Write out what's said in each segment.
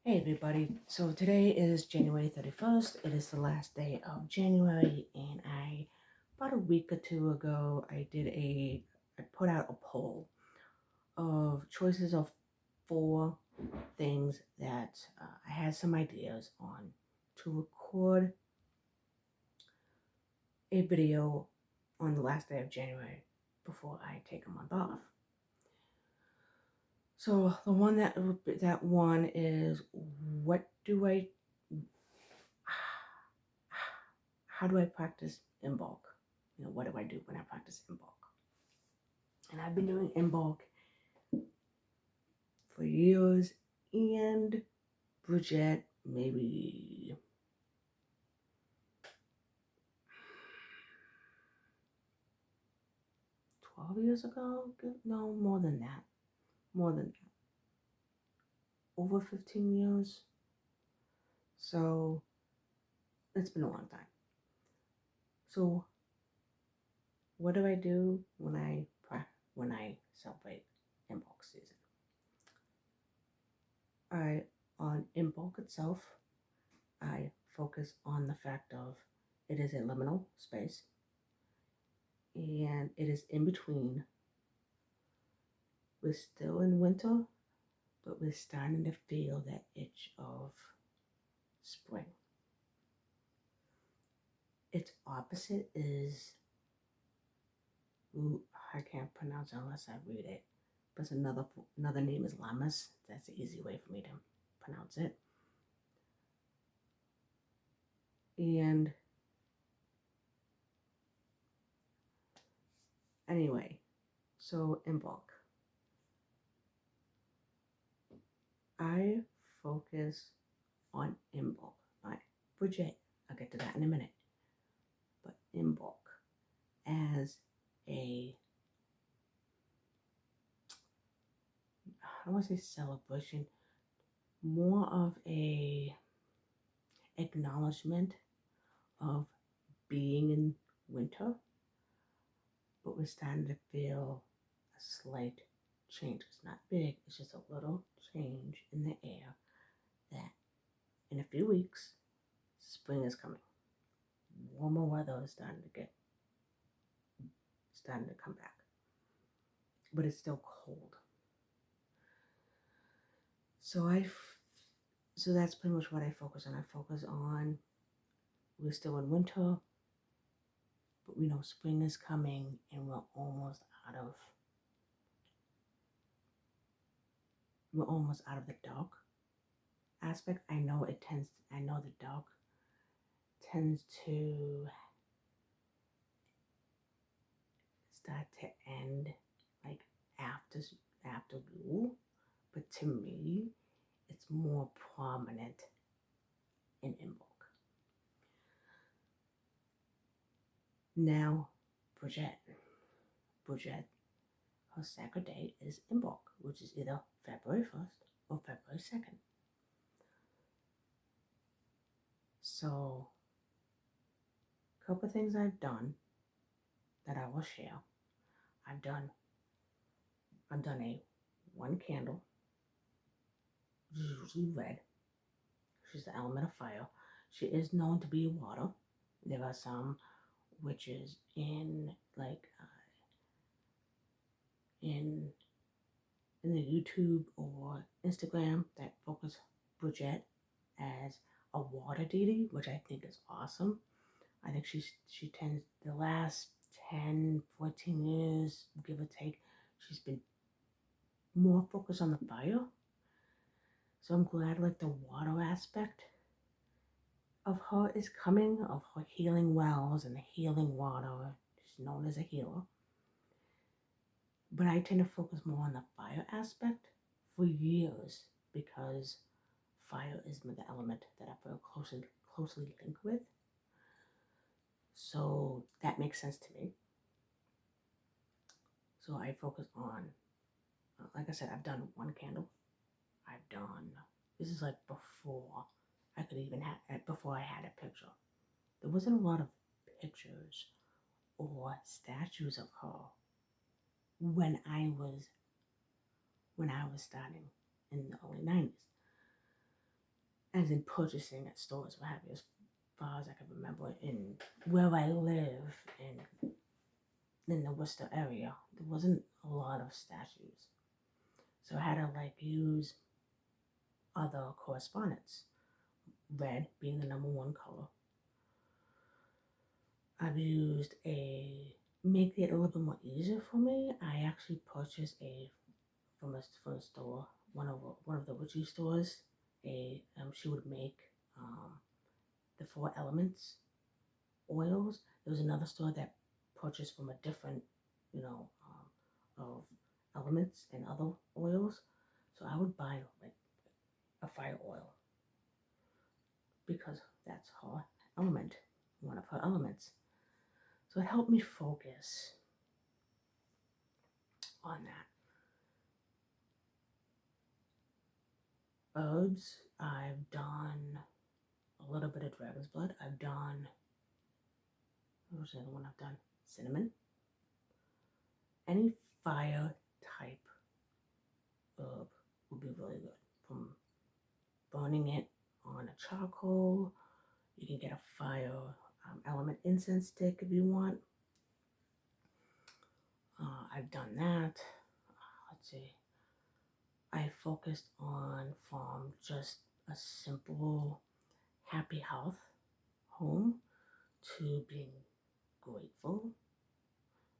Hey everybody, so today is January 31st. It is the last day of January, and about a week or two ago, I put out a poll of choices of four things that I had some ideas on to record a video on the last day of January before I take a month off. So the one that one is what do I how do I practice Imbolc? What do I do when I practice Imbolc? And I've been doing Imbolc for years, and Bridget maybe 12 years ago. No, more than that. More than that. Over 15 years. So it's been a long time. So what do I do when I celebrate Imbolc season? On Imbolc itself, I focus on the fact of it is a liminal space, and it is in between. We're still in winter, but we're starting to feel that itch of spring. Its opposite is, I can't pronounce it unless I read it, but it's another name is Lammas. That's the easy way for me to pronounce it. And anyway, so Imbolc. I focus on Imbolc, not Bridget. I'll get to that in a minute. But Imbolc as a, I don't want to say celebration, more of a acknowledgement of being in winter, but we're starting to feel a slight change. It's not big, it's just a little change in the air that in a few weeks, spring is coming. Warmer weather is starting to come back, but it's still cold. So that's pretty much what I focus on. I focus on we're still in winter, but we know spring is coming, and we're almost out of the dark aspect. I know the dark tends to start to end like after Yule, but to me, it's more prominent in Imbolc. Now, Bridget, her sacred day is Imbolc, which is either February 1st or February 2nd. So, a couple of things I've done that I will share. I've done a one candle, which is usually red. She's the element of fire. She is known to be water. There are some witches in in the YouTube or Instagram that focus Bridget as a water deity, which I think is awesome. I think she tends the last 10, 14 years, give or take, she's been more focused on the fire. So I'm glad like the water aspect of her is coming, of her healing wells and the healing water. She's known as a healer. But I tend to focus more on the fire aspect for years because fire is the element that I feel closely linked with. So that makes sense to me. So I focus on, like I said, I've done one candle. This is like before before I had a picture. There wasn't a lot of pictures or statues of her when I was starting in the early 90s. as in purchasing at stores, what have you, as far as I can remember, in where I live in the Worcester area, there wasn't a lot of statues. So I had to like use other correspondence, red being the number one color. I've used make it a little bit more easier for me. I actually purchased from a store, one of the witchy stores. She would make the 4 elements oils. There was another store that purchased from a different, of elements and other oils. So I would buy like a fire oil because that's her element, one of her elements. So it helped me focus on that. Herbs, I've done a little bit of dragon's blood. I've done, what was the other one I've done? Cinnamon. Any fire type herb would be really good. From burning it on a charcoal, you can get a fire element incense stick if you want. I've done that. Let's see. I focused on from just a simple happy health home to being grateful,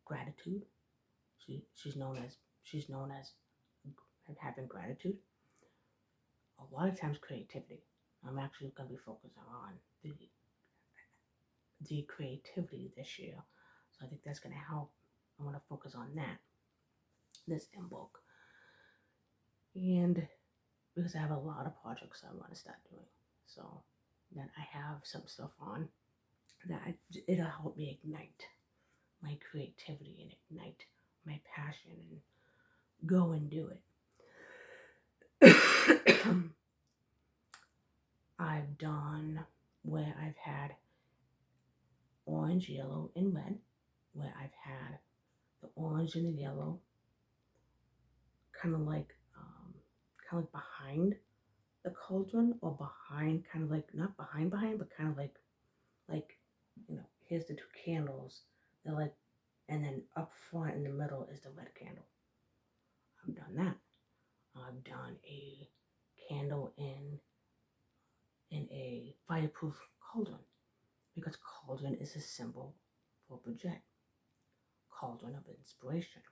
gratitude. She's known as having gratitude. A lot of times creativity. I'm actually going to be focusing on the creativity this year. So I think that's going to help. I want to focus on that, this Imbolc. And because I have a lot of projects I want to start doing. So that I have some stuff on that it'll help me ignite my creativity and ignite my passion and go and do it. I've done where I've had orange, yellow, and red, where I've had the orange and the yellow kind of like behind the cauldron, or behind, kind of like not behind, but kind of like here's the 2 candles. They're like, and then up front in the middle is the red candle. I've done that. I've done a candle in a fireproof cauldron, because cauldron is a symbol for Bridget. Cauldron of inspiration.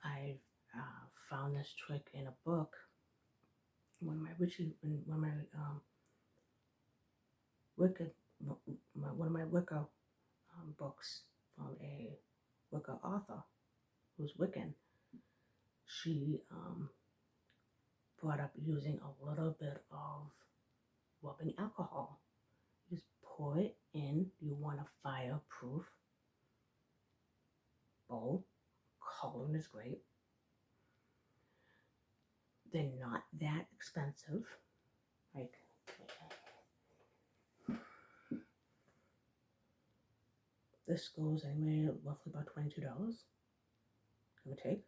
I've found this trick in a book. One of my Wicca books, from a Wicca author who's Wiccan. She brought up using a little bit of rubbing alcohol. You just pour it in. You want a fireproof bowl. Cauldron is great. They're not that expensive. Like, this goes anywhere roughly about $22, give or take.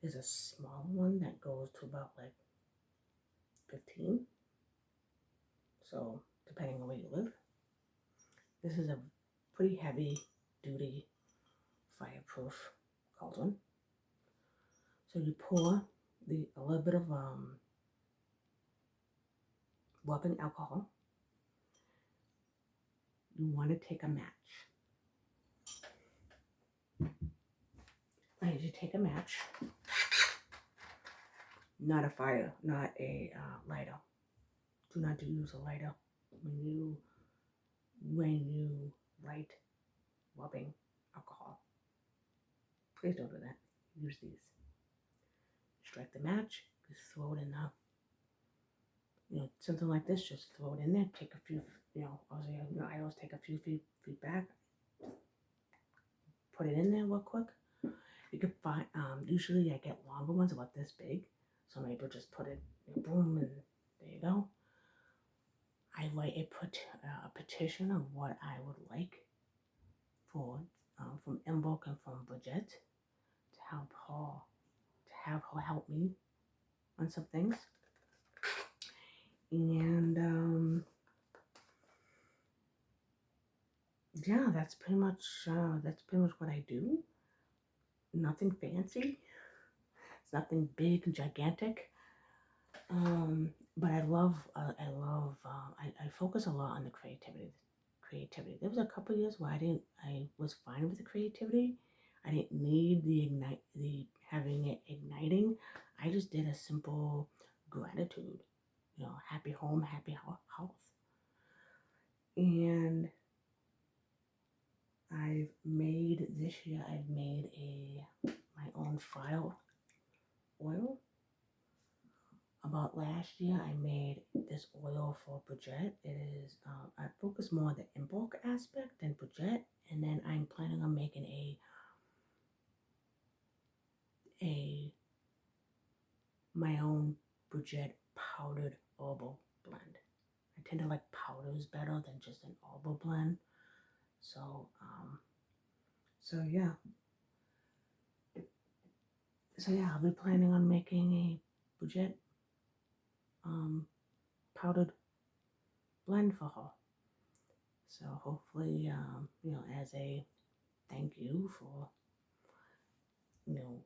There's a small one that goes to about like 15. So depending on where you live, this is a pretty heavy duty fireproof cauldron. So you pour a little bit of rubbing alcohol. You want to take a match. I need you to take a match, not a fire, not a lighter. Do not use a lighter when you light rubbing alcohol. Please don't do that. Use these. Strike the match. Just throw it in something like this. Just throw it in there. Take a few. I always take a few feet back. Put it in there real quick. You can find. Usually, I get longer ones about this big, so maybe just put it. Boom, and there you go. I write a petition of what I would like for from Imbolc and from Bridget to help her to have her help me on some things. And yeah, that's pretty much what I do. Nothing fancy. It's nothing big and gigantic. But I focus a lot on the creativity. There was a couple of years where I was fine with the creativity. I didn't need the having it igniting. I just did a simple gratitude, happy home, happy health. And I've made my own file oil. About last year, I made this oil for Bridget. I focus more on the Imbolc aspect than Bridget, and then I'm planning on making a my own Bridget powdered herbal blend. I tend to like powders better than just an herbal blend. So, so yeah, I'll be planning on making a Bridget um, powdered blend for her. So hopefully, as a thank you for, you know,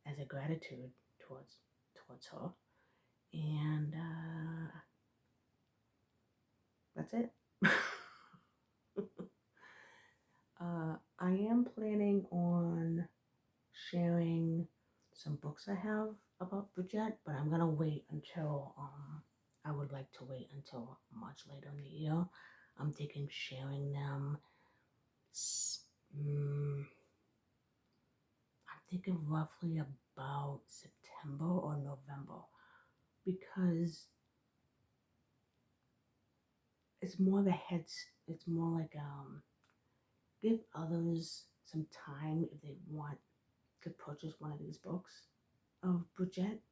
as a gratitude towards her, and that's it. I am planning on sharing some books I have about Bridget, but I'm gonna wait until I would like to wait until much later in the year. I'm thinking sharing them. I'm thinking roughly about September or November, because it's more of a it's more like give others some time if they want to purchase one of these books of Bridget,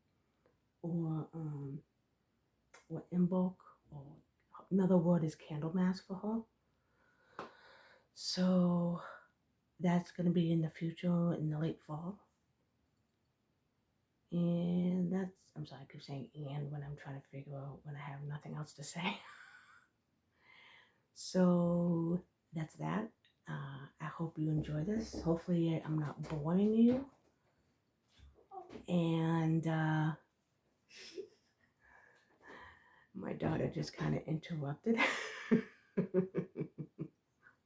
or Imbolc, or another word is candle mask for her. So that's going to be in the future, in the late fall. And I'm sorry, I keep saying and when I'm trying to figure out when I have nothing else to say. So that's that. I hope you enjoy this. Hopefully, I'm not boring you. And my daughter just kind of interrupted. I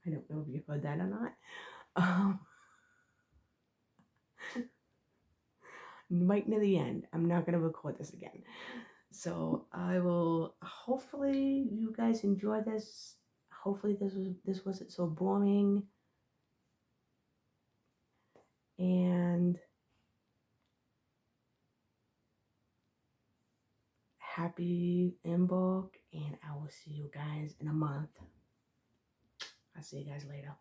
don't know if you heard that or not. Right near the end, I'm not going to record this again. So I will. Hopefully, you guys enjoy this. Hopefully, this wasn't so boring. And happy Imbolc, and I will see you guys in a month. I'll see you guys later.